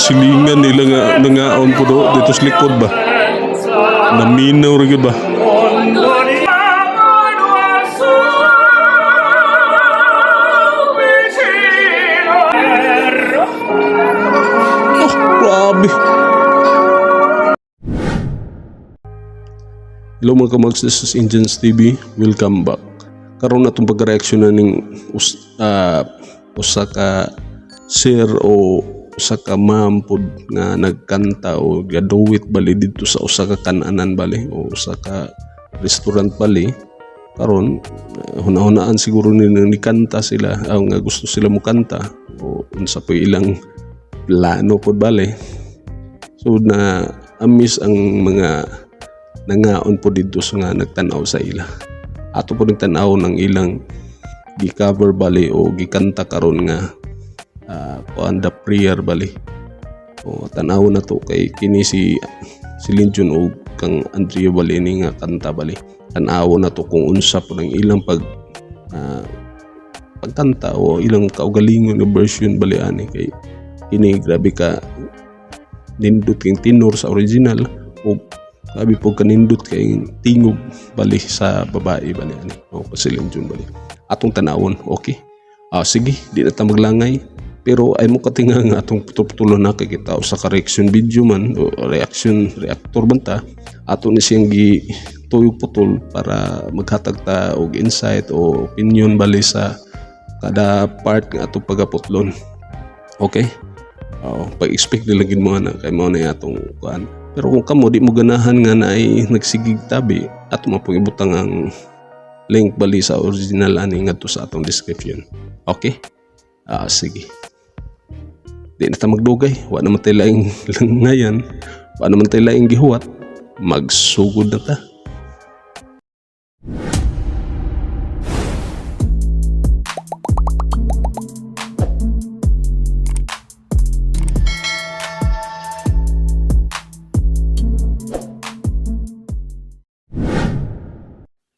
silingan nila nga nangaon po do dito sa likod ba. Naminaw rin ba? Oh, grabe. Hello mga kamags, this is Indians TV. Welcome back. Karon na itong pag-reaction na ning usa ka sir o usa ka ma'am pod nga nagkanta o gaduwit bali dito sa usa ka kananan bali o usa ka restaurant bali. Karon hunahunaan siguro nila ni kanta sila nga gusto sila mo kanta o unsa pa ilang plano pod bali. So na amis ang mga nangaon po dito sa nga nagtanaw sa ila. Ato po nagtanaw ng ilang gi-cover bali o gikanta karon nga the prayer bali. O tanaw na to kay kini si Linjon o kang Andrea bali ni nga kanta bali. Tanaw na to kung unsa po ng ilang pagkanta o ilang kaugalingon nga version bali ani kay kini grabe ka nindot king tenor sa original o sabi po kanindot kay tingog bali sa babae bali ani o si Linjon bali atong tanawon. Okay, sige di na ta maglangay pero ay mo katinga nga atong putol-putulo na kay kita sa correction video man o reactor man ta ato ni siyang gi tuyog putol para maghatag ta og insight o opinion bali sa kada part nga atong pagaputlon. Okay, pag-expect nilagin mo na kay mo na atong kuan. Pero kung kamo di mo ganahan nga na ay nagsigig tabi at mapangibutang ang link bali sa original ani ngadto sa atong description. Okay? Sige. Di na ta magdugay, wa naman tayo laing langayan, wa naman tayo laing gihuwat, magsugod na ta.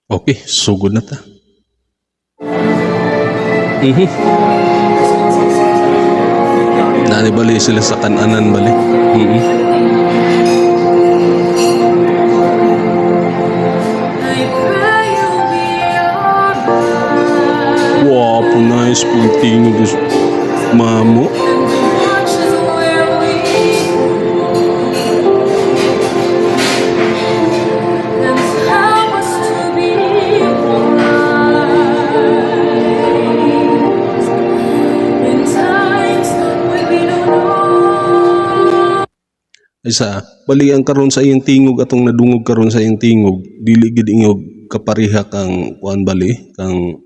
Okay, sugod na ta. Nani bali sila sa kananan bali. Wow, po nice po tingin ko mamo. Isa bali ang karon sa iyang tingog atong nadungog karon sa iyang tingog dili gid ingog kapareha kang kuan bali kang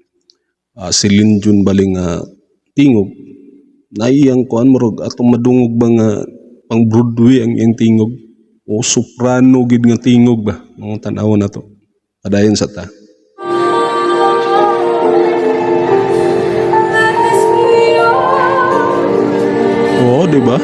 si Linjon bali nga tingog na iyang kuan murag atong madungog ba nga pang Broadway ang iyang tingog o soprano gid nga tingog ba ang tan-aw na to padayon sa ta. Oh, di ba?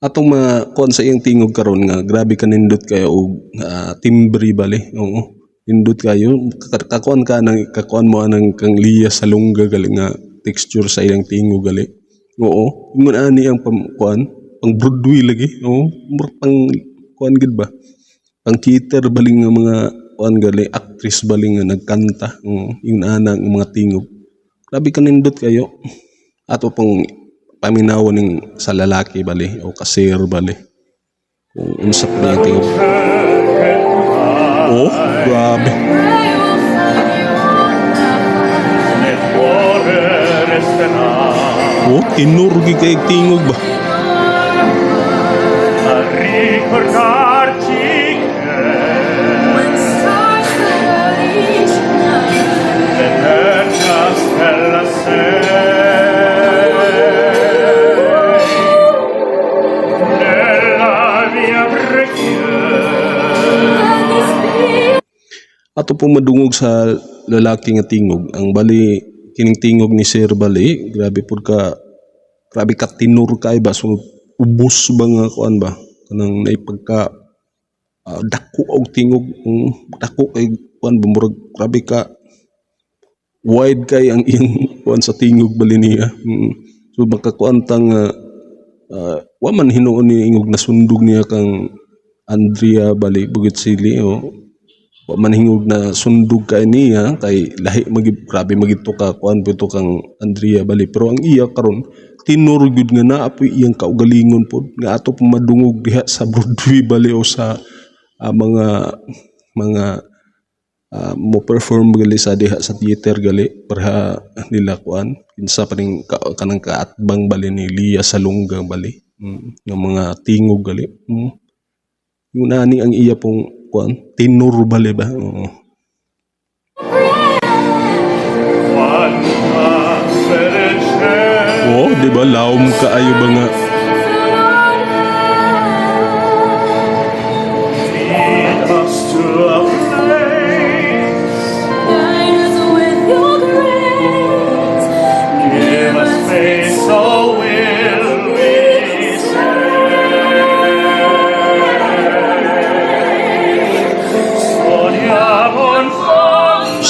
Atong kuan sa iyang tingog karon nga grabe ka nindot kayo og timbre bali. Oo, nindot kayo kakuan ka nang kakuan mo anang kang liya sa lungga gali nga texture sa iyang tingog gali. Oo, ingon ani ang kuan pang Broadway lagi. Oo, pang kuan gid ba pang theater bali nga mga kuan gali actress bali nga nagkanta. Oo, ingon ana ang mga tingog grabe ka nindot kayo ato pang paminaw ning sa lalaki bali o kasir bali kung unsa pa yung tingog. Oh, grabe. Oh, tinurgi kay tingog ba? Mia Ato po madungog sa lalaki nga tingog. Ang bali kining tingog ni Sir bali, grabe ka tinur kay ba so ubos ba nga kuan ba kanang naipagka dako og tingog, dako kay kuan ba murag grabe ka wide kay ang iyang kuan sa tingog bali niya. So makakuan ta nga wa man hinuon ni ingog nasundog niya kang Andrea bali Bukit Sili o wa man hingog na sundog kay niya kay lahi grabe magito ka kuan pito kang Andrea bali, pero ang iya karon tinur gyud nga naa po iyang kaugalingon pod nga ato po madungog diha sa Broadway bali o sa mga mo perform gali sa diha sa theater gali para nila kuan kinsa pa ning kanang kaatbang bali ni Lia Salonga bali, nga mga tingog gali. Yung nani ang iya pong kuan tinur bali ba. Oh, di ba laom kaayo ba nga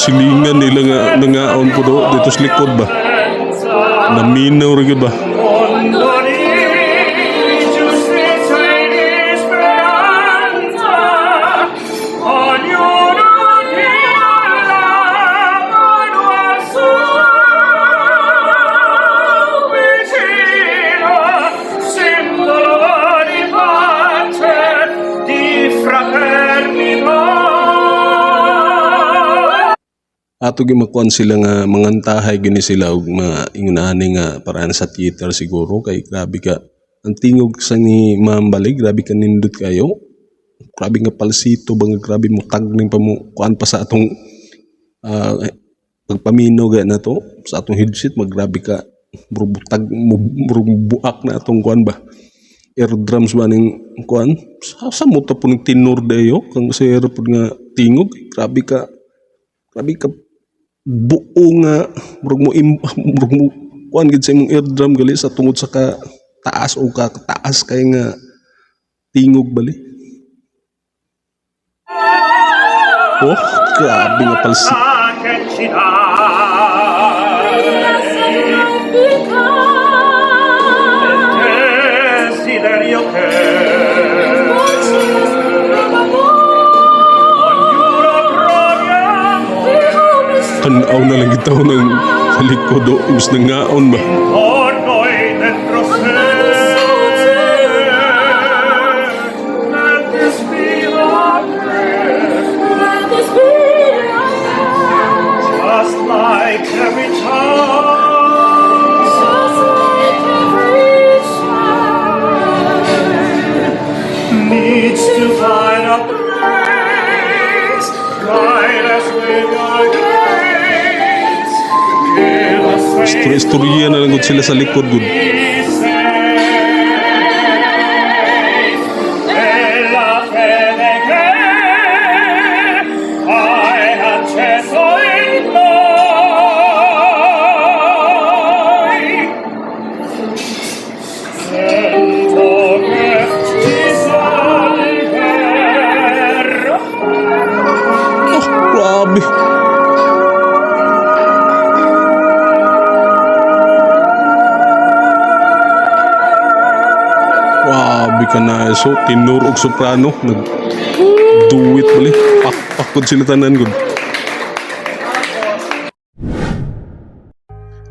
silingan nila nga nangaon po do dito sa likod ba naminaw rin ba. Ato gimakuan sila nga mangantahay gini sila og mga ingunani nga paraan sa theater siguro kay grabe ka ang tingog sa ni Ma'am bali grabe ka nindot kayo, grabe nga palsito bang grabe mo tagning pa mo kuan pa sa atong pagpamino ga na to sa atong headset maggrabe ka burubutag buak na atong kuan ba eardrums ba ning kuan sa mo to puning tinur dayo kang sir pud nga tingog grabe ka buo nga murag mo kuan gid sa imong eardrum gali sa tungod sa ka taas o ka taas kay nga tingog bali. Oh, grabe nga palsi. Tanaw na lang itaw ng sa likod o imbis na ngaon ba. Just like every child needs to find a place, guide us with your grace, give us faith Istorya na lang gud sila sa likod gud. Grabe. Grabe ka na. So, tenor og soprano. Nag-do it bali. Pakpakod sila tanan gud.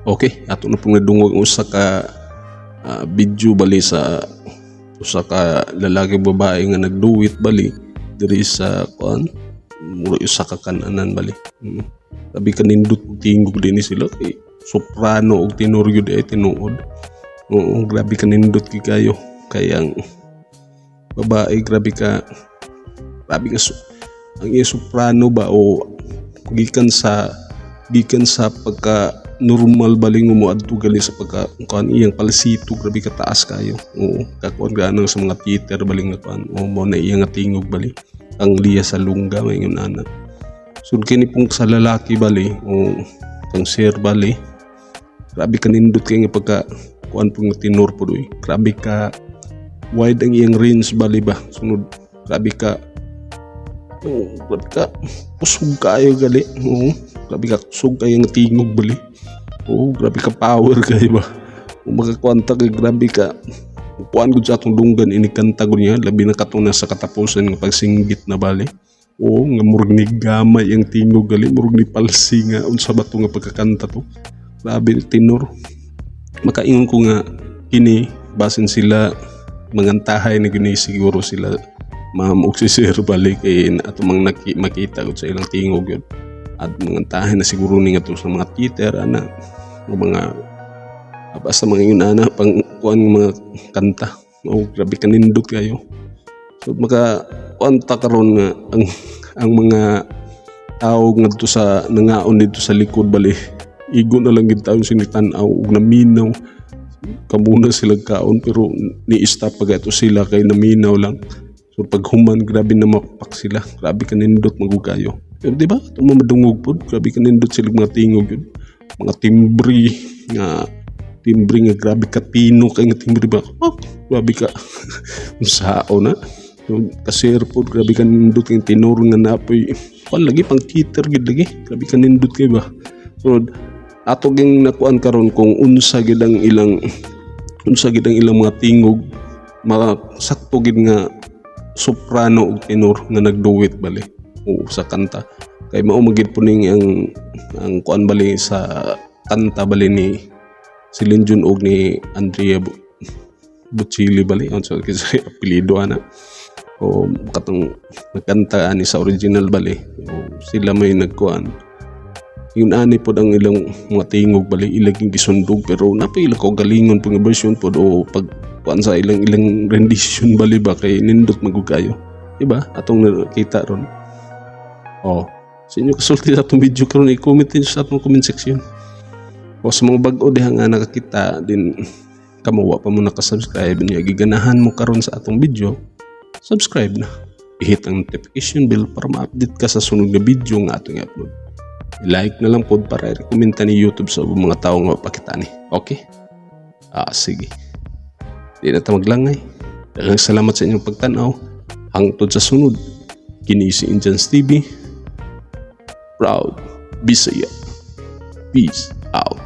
Okay, ato na pong nadungog ang usa ka video bali sa usa ka lalaki babae nga nag-do it bali diri sa kuan mura usa ka kananan bali. Sabi kanindot tingog din sila kay soprano og tenor gyud ay tinuod. Oo, grabe kanindot kay kayo kay ang babae grabe nga ang iya soprano ba o gikan sa pagka normal baling mo adto gali sa pagka kuan iyang palsito grabe ka taas kayo. Oo, kakuan ganang sa mga theater baling nga kuan o mo na iyang tingog bali ang Lia Salonga may anak. So kini pong sa lalaki bali o kang sir bali, grabe ka nindot kay nga pagka kuan pong tinor po doy. Grabe ka wide ang iyang range bali ba. Sunod grabe ka kusog kayo gali. Oo, grabe ka kusog kayo nga tingog bali. Oo, grabe ka power kayo ba. Kung makakwanta kay grabe ka kuan gud sa atong dunggan inikanta gud niya labi na katong nasa katapusan nga pagsinggit na bali. Oo, nga murag ni gamay ang tingog gali, murag ni palsi nga unsa ba to nga pagkakanta to. Grabe tenor. Makaingon ko nga kini basin sila mangantahay na gini siguro sila ma'am og si sir bali kay ato mang makita gud sa ilang tingog yun. At mangantahay na siguro ni nga to sa mga theater ana mga basta mga yun ana pang kuan mga kanta. Oh, grabe kanindot kayo. So maka kuanta karon nga ang mga tao ngadto sa nangaon dito sa likod bali igo na lang gid taon sinitan-aw ug naminaw kamuna sila kaon pero ni-stop pag ito sila kay naminaw lang. So pag human grabe na mapak sila, grabe kanindot magugayo. Pero di ba itong mamadungog po, grabe kanindot sila mga tingog yun, mga timbre nga grabe ka pino kay nga timbre ba. Oh, grabe ka sao na. So, kasir po, grabe ka nindot yung tenor nga napoy. Lagi pang theater gid lagi. Grabe ka nindot kayo ba. So, ato ging nakuan karon kung unsa gid ang ilang mga tingog, sakto gid nga soprano ug tenor nga nagduet bali o sa kanta. Kay mao magid po ning ang kuan bali sa kanta bali ni Celine Dion og ni Andrea Bocelli bali unsa kasi apelyido ana. O katong nagkanta ani sa original bali o sila may nagkuan yun ani pod ang ilang mga tingog bali ilaging gisundog pero napila ko galingon pang version pod o pag kuan sa ilang rendition bali ba kay nindot magugayo diba atong nakita ron. Sa inyo kasulti sa atong video karon i-comment din sa atong comment section o sa mga bag-o diha nga nakakita din kamuwa pa mo nakasubscribe niya giganahan mo karon sa atong video. Subscribe na. I-hit ang notification bell para ma-update ka sa sunod na video nga atong i-upload. I-like na lang pod para i-recommenda ni YouTube sa mga tao nga mapakita ni. Okay? Sige. Di na ta maglangay. Daghang salamat sa inyong pagtanaw. Hangtod sa sunod. Kini si Indians TV. Proud Bisaya. Peace out.